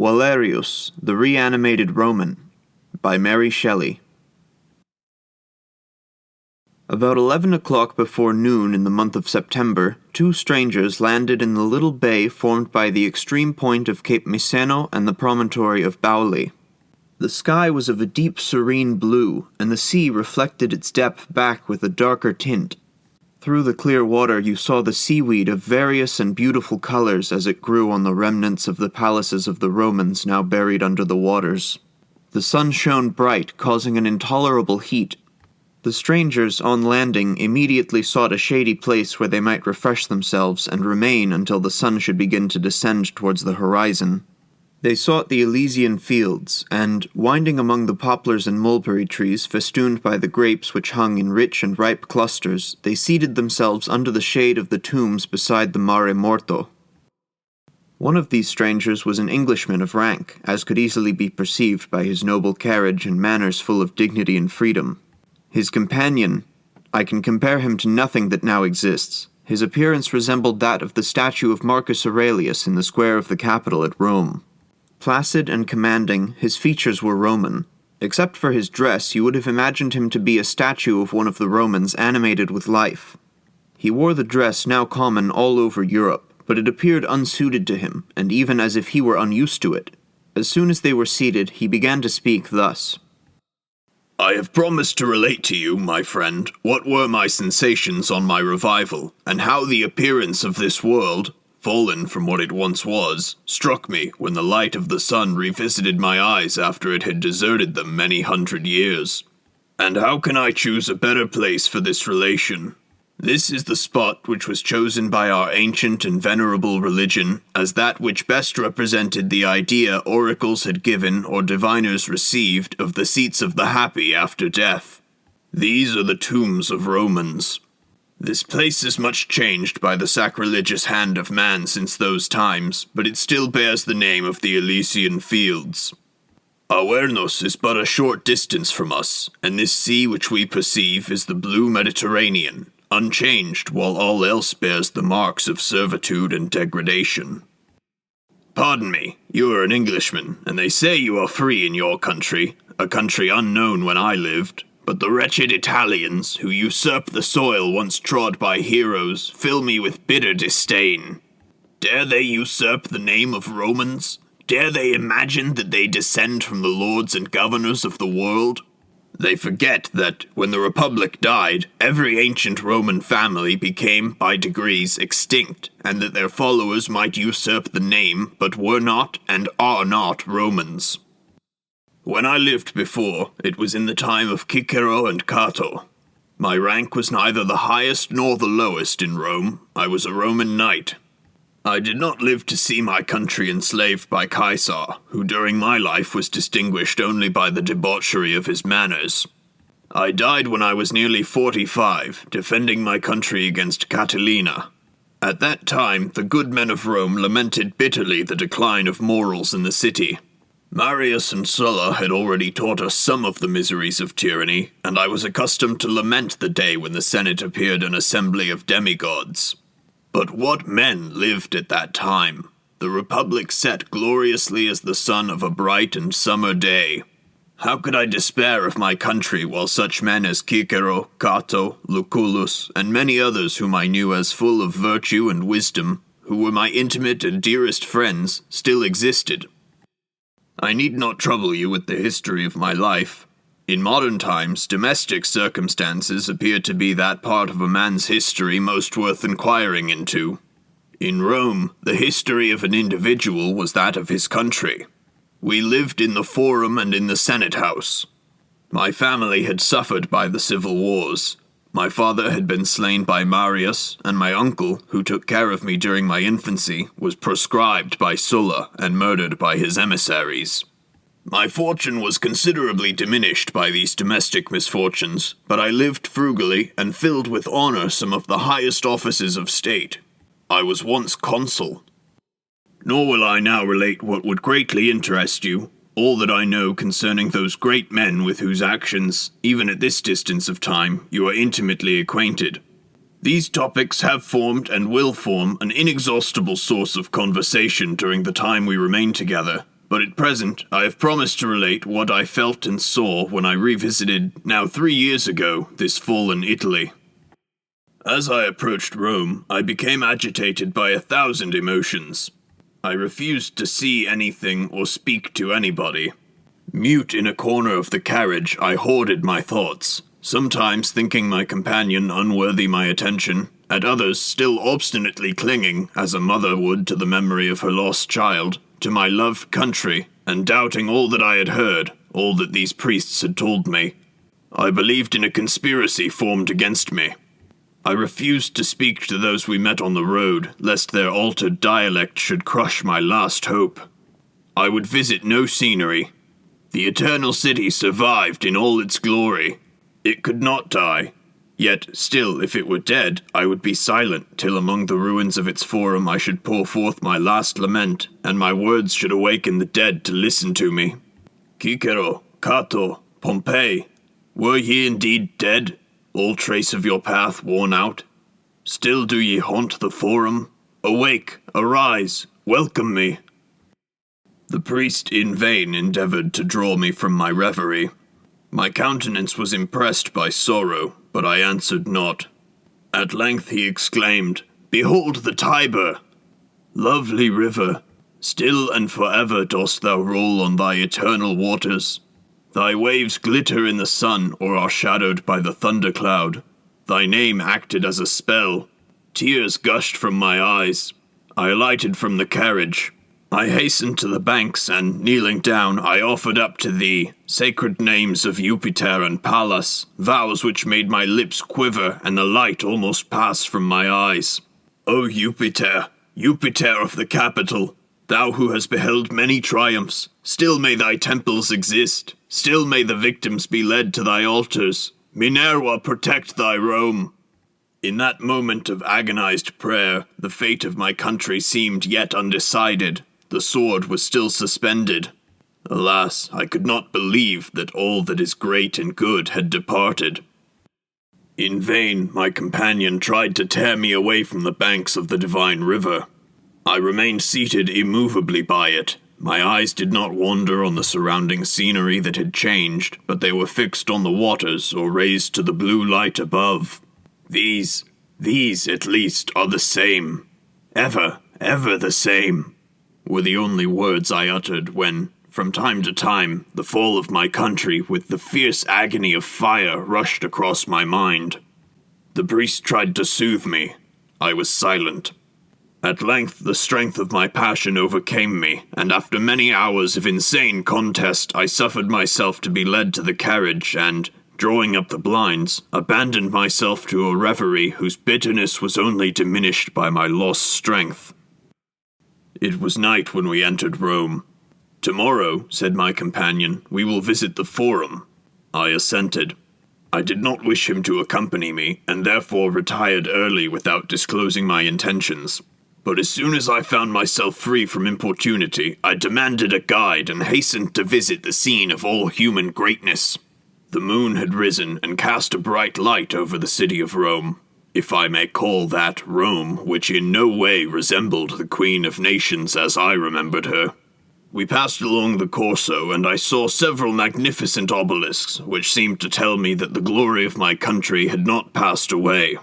Valerius, the Reanimated Roman, by Mary Shelley. About 11 o'clock before noon in the month of September, two strangers landed in the little bay formed by the extreme point of Cape Miseno and the promontory of Bauli. The sky was of a deep serene blue, and the sea reflected its depth back with a darker tint. Through the clear water you saw the seaweed of various and beautiful colors as it grew on the remnants of the palaces of the Romans now buried under the waters. The sun shone bright, causing an intolerable heat. The strangers, on landing, immediately sought a shady place where they might refresh themselves and remain until the sun should begin to descend towards the horizon. They sought the Elysian fields, and, winding among the poplars and mulberry trees festooned by the grapes which hung in rich and ripe clusters, they seated themselves under the shade of the tombs beside the Mare Morto. One of these strangers was an Englishman of rank, as could easily be perceived by his noble carriage and manners full of dignity and freedom. His companion, I can compare him to nothing that now exists. His appearance resembled that of the statue of Marcus Aurelius in the square of the Capitol at Rome. Placid and commanding, his features were Roman. Except for his dress, you would have imagined him to be a statue of one of the Romans animated with life. He wore the dress now common all over Europe, but it appeared unsuited to him, and even as if he were unused to it. As soon as they were seated, he began to speak thus. I have promised to relate to you, my friend, what were my sensations on my revival, and how the appearance of this world, fallen from what it once was, struck me when the light of the sun revisited my eyes after it had deserted them many 100 years. And how can I choose a better place for this relation? This is the spot which was chosen by our ancient and venerable religion as that which best represented the idea oracles had given or diviners received of the seats of the happy after death. These are the tombs of Romans. This place is much changed by the sacrilegious hand of man since those times, but it still bears the name of the Elysian fields. Avernus is but a short distance from us, and this sea which we perceive is the blue Mediterranean, unchanged while all else bears the marks of servitude and degradation. Pardon me, you are an Englishman, and they say you are free in your country, a country unknown when I lived. But the wretched Italians, who usurp the soil once trod by heroes, fill me with bitter disdain. Dare they usurp the name of Romans? Dare they imagine that they descend from the lords and governors of the world? They forget that, when the Republic died, every ancient Roman family became, by degrees, extinct, and that their followers might usurp the name, but were not and are not Romans. When I lived before, it was in the time of Cicero and Cato. My rank was neither the highest nor the lowest in Rome. I was a Roman knight. I did not live to see my country enslaved by Caesar, who during my life was distinguished only by the debauchery of his manners. I died when I was nearly 45, defending my country against Catilina. At that time, the good men of Rome lamented bitterly the decline of morals in the city. Marius and Sulla had already taught us some of the miseries of tyranny, and I was accustomed to lament the day when the Senate appeared an assembly of demigods. But what men lived at that time! The Republic set gloriously as the sun of a bright and summer day. How could I despair of my country while such men as Cicero, Cato, Lucullus, and many others whom I knew as full of virtue and wisdom, who were my intimate and dearest friends, still existed? I need not trouble you with the history of my life. In modern times, domestic circumstances appear to be that part of a man's history most worth inquiring into. In Rome, the history of an individual was that of his country. We lived in the Forum and in the Senate House. My family had suffered by the civil wars. My father had been slain by Marius, and my uncle, who took care of me during my infancy, was proscribed by Sulla and murdered by his emissaries. My fortune was considerably diminished by these domestic misfortunes, but I lived frugally and filled with honor some of the highest offices of state. I was once consul. Nor will I now relate what would greatly interest you, all that I know concerning those great men with whose actions, even at this distance of time, you are intimately acquainted. These topics have formed and will form an inexhaustible source of conversation during the time we remain together, but at present I have promised to relate what I felt and saw when I revisited, now 3 years ago, this fallen Italy. As I approached Rome, I became agitated by 1,000 emotions. I refused to see anything or speak to anybody. Mute in a corner of the carriage, I hoarded my thoughts, sometimes thinking my companion unworthy my attention, at others still obstinately clinging, as a mother would to the memory of her lost child, to my loved country, and doubting all that I had heard, all that these priests had told me. I believed in a conspiracy formed against me. I refused to speak to those we met on the road, lest their altered dialect should crush my last hope. I would visit no scenery. The eternal city survived in all its glory. It could not die. Yet, still, if it were dead, I would be silent, till among the ruins of its forum I should pour forth my last lament, and my words should awaken the dead to listen to me. Cicero, Cato, Pompey, were ye indeed dead? All trace of your path worn out? Still do ye haunt the forum? Awake, arise, welcome me. The priest in vain endeavoured to draw me from my reverie. My countenance was impressed by sorrow, but I answered not. At length he exclaimed, Behold the Tiber! Lovely river, still and forever dost thou roll on thy eternal waters. Thy waves glitter in the sun or are shadowed by the thundercloud. Thy name acted as a spell. Tears gushed from my eyes. I alighted from the carriage. I hastened to the banks and, kneeling down, I offered up to thee sacred names of Jupiter and Pallas, vows which made my lips quiver and the light almost pass from my eyes. O Jupiter, Jupiter of the capital, thou who hast beheld many triumphs, still may thy temples exist, still may the victims be led to thy altars. Minerva, protect thy Rome. In that moment of agonized prayer, the fate of my country seemed yet undecided. The sword was still suspended. Alas, I could not believe that all that is great and good had departed. In vain my companion tried to tear me away from the banks of the divine river. I remained seated immovably by it. My eyes did not wander on the surrounding scenery that had changed, but they were fixed on the waters or raised to the blue light above. These at least are the same. Ever the same, were the only words I uttered when, from time to time, the fall of my country with the fierce agony of fire rushed across my mind. The priest tried to soothe me. I was silent. At length the strength of my passion overcame me, and after many hours of insane contest I suffered myself to be led to the carriage and, drawing up the blinds, abandoned myself to a reverie whose bitterness was only diminished by my lost strength. It was night when we entered Rome. "Tomorrow," said my companion, "we will visit the Forum." I assented. I did not wish him to accompany me, and therefore retired early without disclosing my intentions. But as soon as I found myself free from importunity, I demanded a guide and hastened to visit the scene of all human greatness. The moon had risen and cast a bright light over the city of Rome, if I may call that Rome, which in no way resembled the Queen of Nations as I remembered her. We passed along the Corso, and I saw several magnificent obelisks, which seemed to tell me that the glory of my country had not passed away.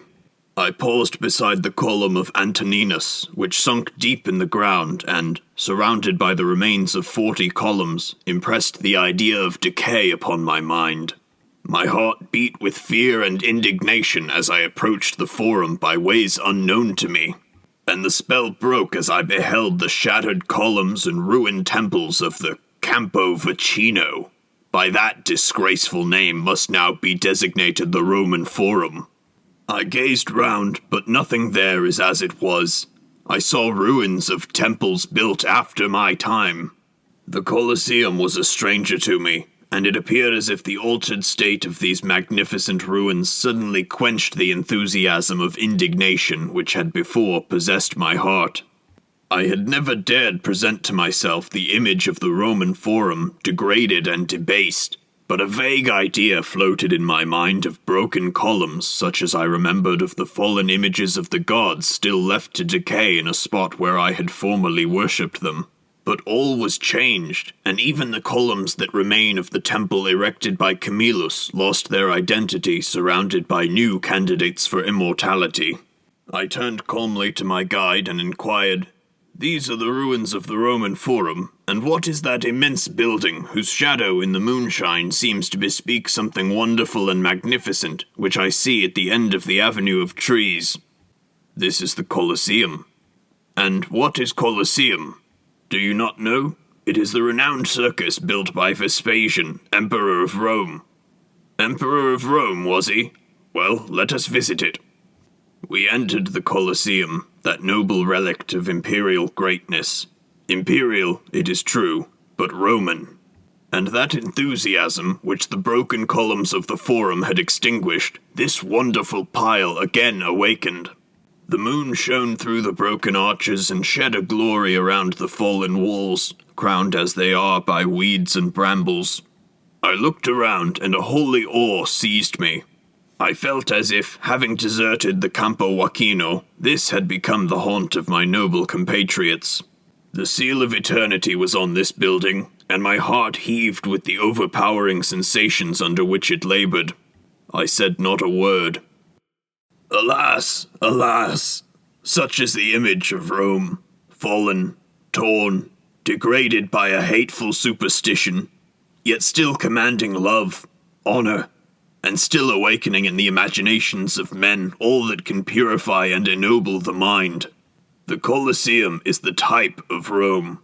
I paused beside the column of Antoninus, which sunk deep in the ground, and, surrounded by the remains of 40 columns, impressed the idea of decay upon my mind. My heart beat with fear and indignation as I approached the Forum by ways unknown to me, and the spell broke as I beheld the shattered columns and ruined temples of the Campo Vaccino. By that disgraceful name must now be designated the Roman Forum. I gazed round, but nothing there is as it was. I saw ruins of temples built after my time. The Colosseum was a stranger to me, and it appeared as if the altered state of these magnificent ruins suddenly quenched the enthusiasm of indignation which had before possessed my heart. I had never dared present to myself the image of the Roman Forum, degraded and debased, but a vague idea floated in my mind of broken columns such as I remembered of the fallen images of the gods still left to decay in a spot where I had formerly worshipped them. But all was changed, and even the columns that remain of the temple erected by Camillus lost their identity, surrounded by new candidates for immortality. I turned calmly to my guide and inquired, "These are the ruins of the Roman Forum, and what is that immense building whose shadow in the moonshine seems to bespeak something wonderful and magnificent, which I see at the end of the avenue of trees?" "This is the Colosseum." "And what is Colosseum? Do you not know? It is the renowned circus built by Vespasian, Emperor of Rome." "Emperor of Rome, was he? Well, let us visit it." We entered the Colosseum, that noble relict of imperial greatness. Imperial, it is true, but Roman. And that enthusiasm which the broken columns of the Forum had extinguished, this wonderful pile again awakened. The moon shone through the broken arches and shed a glory around the fallen walls, crowned as they are by weeds and brambles. I looked around, and a holy awe seized me. I felt as if, having deserted the Campo Joaquino, this had become the haunt of my noble compatriots. The seal of eternity was on this building, and my heart heaved with the overpowering sensations under which it labored. I said not a word. Alas, alas, such is the image of Rome, fallen, torn, degraded by a hateful superstition, yet still commanding love, honor, and still awakening in the imaginations of men all that can purify and ennoble the mind. The Colosseum is the type of Rome.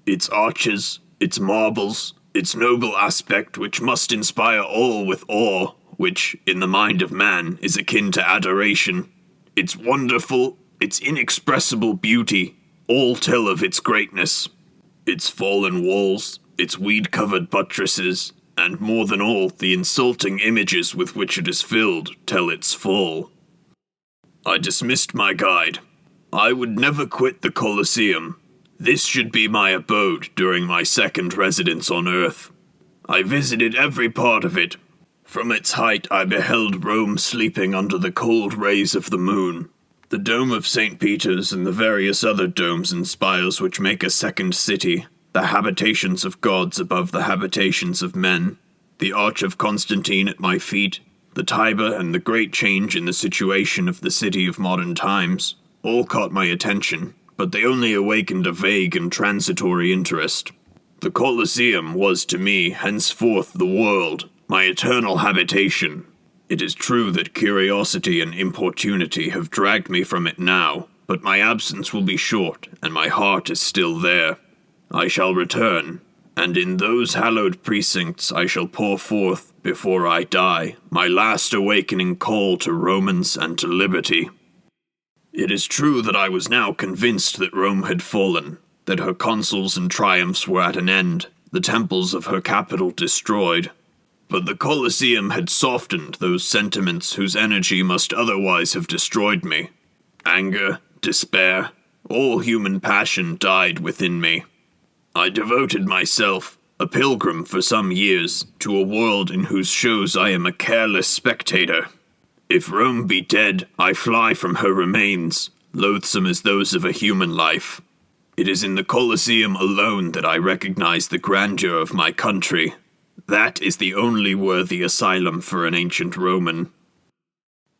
Its arches, its marbles, its noble aspect which must inspire all with awe, which, in the mind of man, is akin to adoration. Its wonderful, its inexpressible beauty, all tell of its greatness. Its fallen walls, its weed-covered buttresses, and more than all, the insulting images with which it is filled, tell its fall. I dismissed my guide. I would never quit the Colosseum. This should be my abode during my second residence on earth. I visited every part of it. From its height I beheld Rome sleeping under the cold rays of the moon. The dome of St. Peter's and the various other domes and spires which make a second city, the habitations of gods above the habitations of men, the Arch of Constantine at my feet, the Tiber and the great change in the situation of the city of modern times, all caught my attention, but they only awakened a vague and transitory interest. The Colosseum was to me henceforth the world, my eternal habitation. It is true that curiosity and importunity have dragged me from it now, but my absence will be short, and my heart is still there. I shall return, and in those hallowed precincts I shall pour forth, before I die, my last awakening call to Romans and to liberty. It is true that I was now convinced that Rome had fallen, that her consuls and triumphs were at an end, the temples of her capital destroyed. But the Colosseum had softened those sentiments whose energy must otherwise have destroyed me. Anger, despair, all human passion died within me. I devoted myself, a pilgrim for some years, to a world in whose shows I am a careless spectator. If Rome be dead, I fly from her remains, loathsome as those of a human life. It is in the Colosseum alone that I recognize the grandeur of my country. That is the only worthy asylum for an ancient Roman.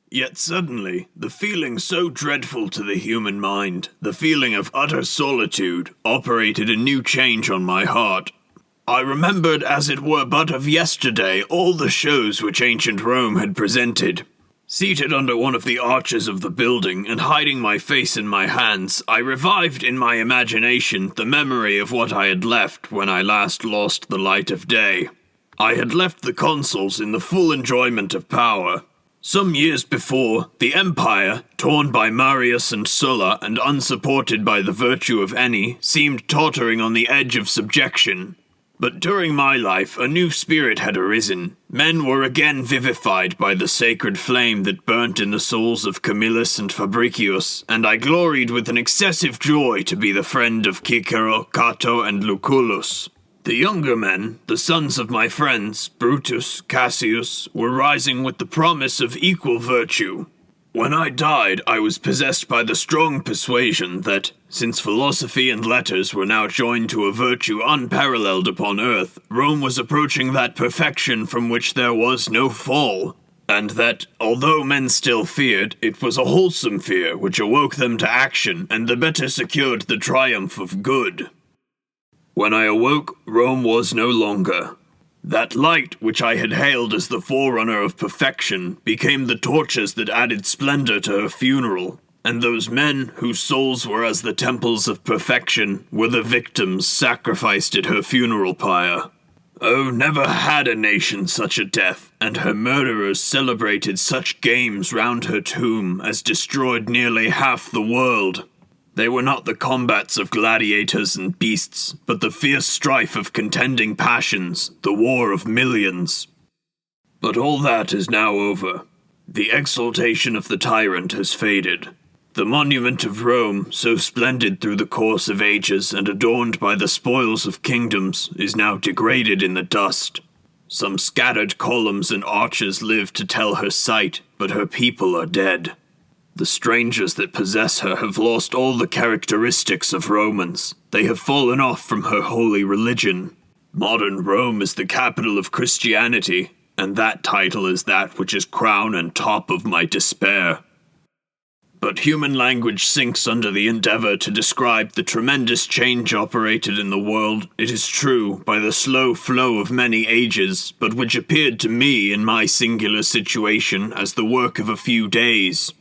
Yet suddenly, the feeling so dreadful to the human mind, the feeling of utter solitude, operated a new change on my heart. I remembered as it were but of yesterday all the shows which ancient Rome had presented. Seated under one of the arches of the building and hiding my face in my hands, I revived in my imagination the memory of what I had left when I last lost the light of day. I had left the consuls in the full enjoyment of power. Some years before, the empire, torn by Marius and Sulla and unsupported by the virtue of any, seemed tottering on the edge of subjection. But during my life, a new spirit had arisen. Men were again vivified by the sacred flame that burnt in the souls of Camillus and Fabricius, and I gloried with an excessive joy to be the friend of Cicero, Cato, and Lucullus. The younger men, the sons of my friends, Brutus, Cassius, were rising with the promise of equal virtue. When I died, I was possessed by the strong persuasion that, since philosophy and letters were now joined to a virtue unparalleled upon earth, Rome was approaching that perfection from which there was no fall, and that, although men still feared, it was a wholesome fear which awoke them to action and the better secured the triumph of good. When I awoke, Rome was no longer. That light, which I had hailed as the forerunner of perfection, became the torches that added splendor to her funeral, and those men, whose souls were as the temples of perfection, were the victims sacrificed at her funeral pyre. Oh, never had a nation such a death, and her murderers celebrated such games round her tomb as destroyed nearly half the world. They were not the combats of gladiators and beasts, but the fierce strife of contending passions, the war of millions. But all that is now over. The exaltation of the tyrant has faded. The monument of Rome, so splendid through the course of ages and adorned by the spoils of kingdoms, is now degraded in the dust. Some scattered columns and arches live to tell her sight, but her people are dead. The strangers that possess her have lost all the characteristics of Romans. They have fallen off from her holy religion. Modern Rome is the capital of Christianity, and that title is that which is crown and top of my despair. But human language sinks under the endeavor to describe the tremendous change operated in the world, it is true, by the slow flow of many ages, but which appeared to me in my singular situation as the work of a few days.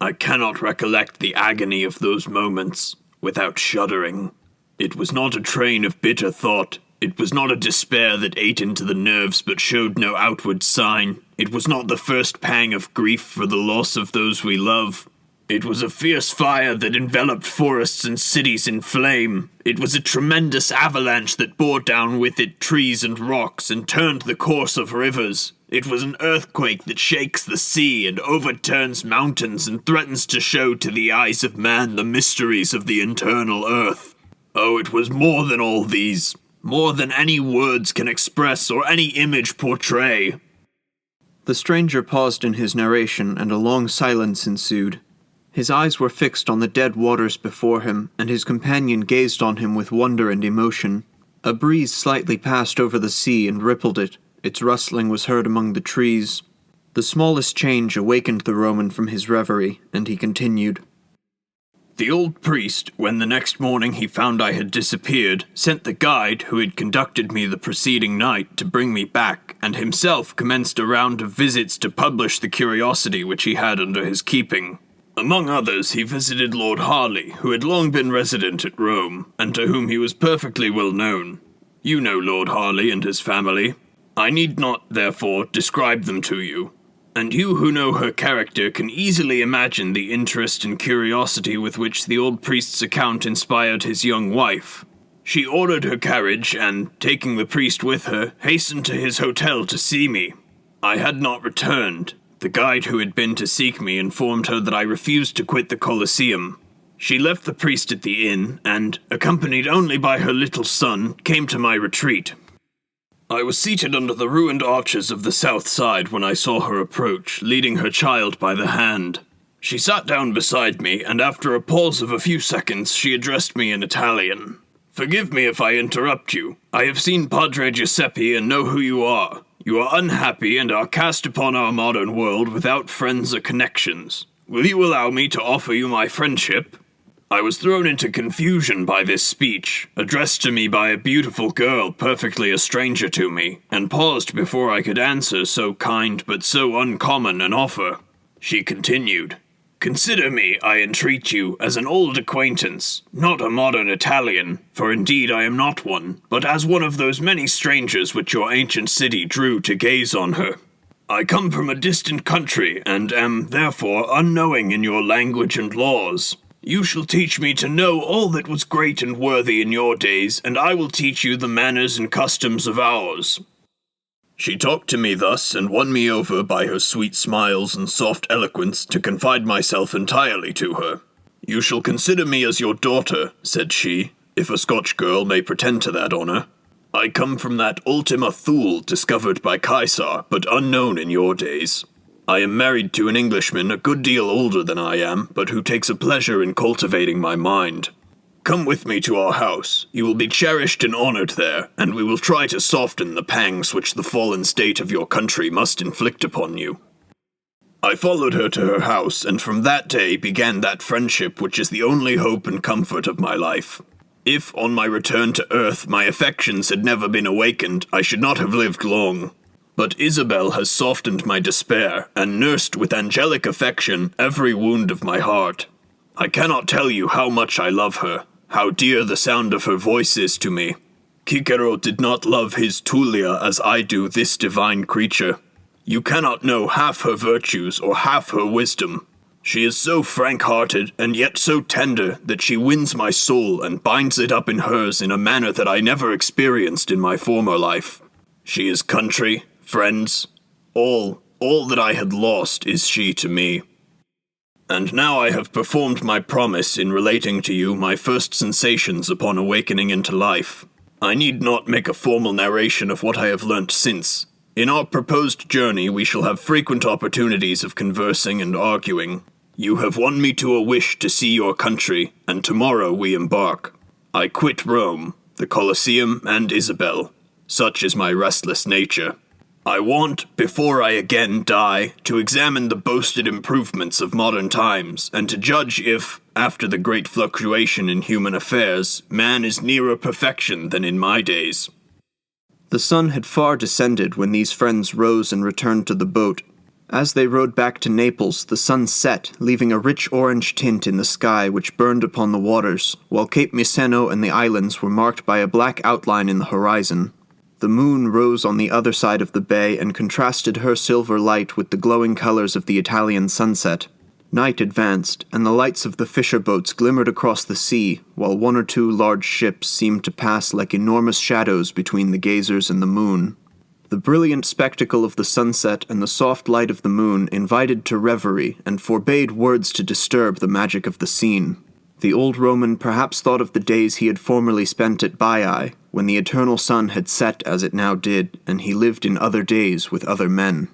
I cannot recollect the agony of those moments without shuddering. It was not a train of bitter thought. It was not a despair that ate into the nerves but showed no outward sign. It was not the first pang of grief for the loss of those we love. It was a fierce fire that enveloped forests and cities in flame. It was a tremendous avalanche that bore down with it trees and rocks and turned the course of rivers. It was an earthquake that shakes the sea and overturns mountains and threatens to show to the eyes of man the mysteries of the internal earth. Oh, it was more than all these, more than any words can express or any image portray. The stranger paused in his narration, and a long silence ensued. His eyes were fixed on the dead waters before him, and his companion gazed on him with wonder and emotion. A breeze slightly passed over the sea and rippled it. Its rustling was heard among the trees. The smallest change awakened the Roman from his reverie, and he continued. The old priest, when the next morning he found I had disappeared, sent the guide who had conducted me the preceding night to bring me back, and himself commenced a round of visits to publish the curiosity which he had under his keeping. Among others, he visited Lord Harley, who had long been resident at Rome, and to whom he was perfectly well known. You know Lord Harley and his family. I need not, therefore, describe them to you, and you who know her character can easily imagine the interest and curiosity with which the old priest's account inspired his young wife. She ordered her carriage, and, taking the priest with her, hastened to his hotel to see me. I had not returned. The guide who had been to seek me informed her that I refused to quit the Colosseum. She left the priest at the inn, and, accompanied only by her little son, came to my retreat. I was seated under the ruined arches of the south side when I saw her approach, leading her child by the hand. She sat down beside me, and after a pause of a few seconds, she addressed me in Italian. Forgive me if I interrupt you. I have seen Padre Giuseppe and know who you are. You are unhappy and are cast upon our modern world without friends or connections. Will you allow me to offer you my friendship? I was thrown into confusion by this speech, addressed to me by a beautiful girl perfectly a stranger to me, and paused before I could answer so kind but so uncommon an offer. She continued, Consider me, I entreat you, as an old acquaintance, not a modern Italian, for indeed I am not one, but as one of those many strangers which your ancient city drew to gaze on her. I come from a distant country, and am, therefore, unknowing in your language and laws. You shall teach me to know all that was great and worthy in your days, and I will teach you the manners and customs of ours. She talked to me thus, and won me over by her sweet smiles and soft eloquence to confide myself entirely to her. You shall consider me as your daughter, said she, if a Scotch girl may pretend to that honour. I come from that Ultima Thule discovered by Caesar, but unknown in your days. I am married to an Englishman a good deal older than I am, but who takes a pleasure in cultivating my mind. Come with me to our house. You will be cherished and honored there, and we will try to soften the pangs which the fallen state of your country must inflict upon you." I followed her to her house, and from that day began that friendship which is the only hope and comfort of my life. If, on my return to earth, my affections had never been awakened, I should not have lived long. But Isabel has softened my despair, and nursed with angelic affection every wound of my heart. I cannot tell you how much I love her, how dear the sound of her voice is to me. Cicero did not love his Tullia as I do this divine creature. You cannot know half her virtues or half her wisdom. She is so frank-hearted and yet so tender that she wins my soul and binds it up in hers in a manner that I never experienced in my former life. She is country, friends, all that I had lost is she to me. And now I have performed my promise in relating to you my first sensations upon awakening into life. I need not make a formal narration of what I have learnt since. In our proposed journey we shall have frequent opportunities of conversing and arguing. You have won me to a wish to see your country, and tomorrow we embark. I quit Rome, the Colosseum, and Isabel. Such is my restless nature. I want, before I again die, to examine the boasted improvements of modern times, and to judge if, after the great fluctuation in human affairs, man is nearer perfection than in my days. The sun had far descended when these friends rose and returned to the boat. As they rowed back to Naples, the sun set, leaving a rich orange tint in the sky which burned upon the waters, while Cape Miseno and the islands were marked by a black outline in the horizon. The moon rose on the other side of the bay and contrasted her silver light with the glowing colors of the Italian sunset. Night advanced, and the lights of the fisher boats glimmered across the sea, while one or two large ships seemed to pass like enormous shadows between the gazers and the moon. The brilliant spectacle of the sunset and the soft light of the moon invited to reverie and forbade words to disturb the magic of the scene. The old Roman perhaps thought of the days he had formerly spent at Baiae, when the eternal sun had set as it now did, and he lived in other days with other men.